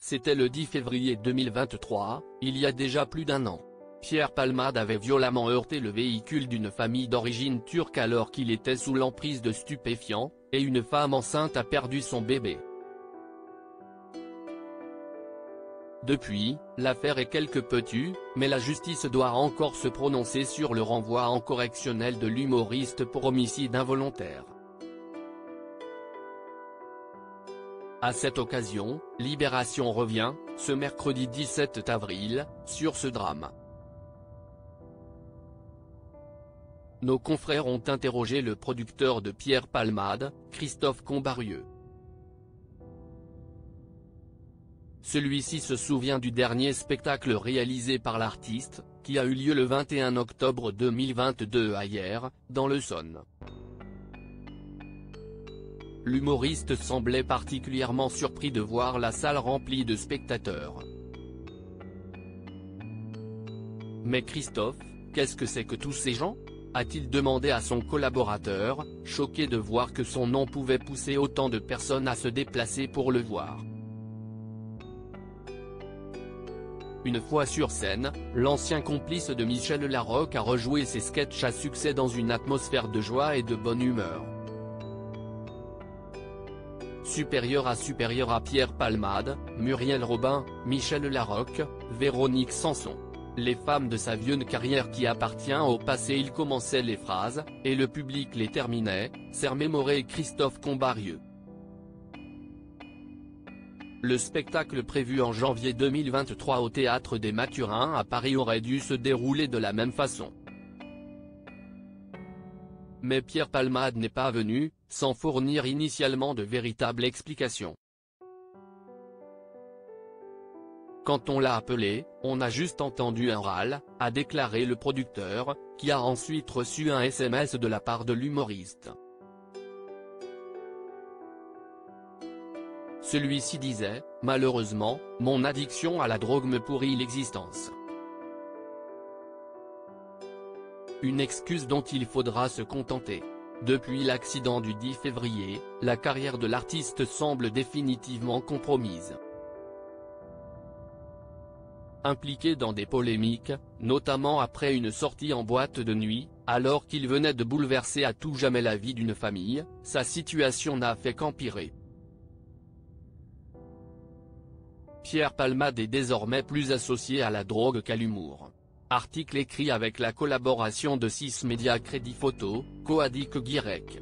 C'était le 10 février 2023, il y a déjà plus d'un an. Pierre Palmade avait violemment heurté le véhicule d'une famille d'origine turque alors qu'il était sous l'emprise de stupéfiants, et une femme enceinte a perdu son bébé. Depuis, l'affaire est quelque peu tue, mais la justice doit encore se prononcer sur le renvoi en correctionnel de l'humoriste pour homicide involontaire. À cette occasion, Libération revient, ce mercredi 17 avril, sur ce drame. Nos confrères ont interrogé le producteur de Pierre Palmade, Christophe Combarieux. Celui-ci se souvient du dernier spectacle réalisé par l'artiste, qui a eu lieu le 21 octobre 2022 à Hyères, dans l'Essonne. L'humoriste semblait particulièrement surpris de voir la salle remplie de spectateurs. Mais Christophe, qu'est-ce que c'est que tous ces gens ? A-t-il demandé à son collaborateur, choqué de voir que son nom pouvait pousser autant de personnes à se déplacer pour le voir. Une fois sur scène, l'ancien complice de Michel Larocque a rejoué ses sketchs à succès dans une atmosphère de joie et de bonne humeur. Supérieur à Pierre Palmade, Muriel Robin, Michel Larocque, Véronique Sanson. Les femmes de sa vieune carrière qui appartient au passé. Il commençait les phrases, et le public les terminait, s'est remémoré Christophe Combarieux. Le spectacle prévu en janvier 2023 au Théâtre des Mathurins à Paris aurait dû se dérouler de la même façon. Mais Pierre Palmade n'est pas venu, sans fournir initialement de véritables explications. Quand on l'a appelé, on a juste entendu un râle, a déclaré le producteur, qui a ensuite reçu un SMS de la part de l'humoriste. Celui-ci disait, « Malheureusement, mon addiction à la drogue me pourrit l'existence. » Une excuse dont il faudra se contenter. Depuis l'accident du 10 février, la carrière de l'artiste semble définitivement compromise. Impliqué dans des polémiques, notamment après une sortie en boîte de nuit, alors qu'il venait de bouleverser à tout jamais la vie d'une famille, sa situation n'a fait qu'empirer. Pierre Palmade est désormais plus associé à la drogue qu'à l'humour. Article écrit avec la collaboration de 6 médias Crédit Photo, Coadic Guirec.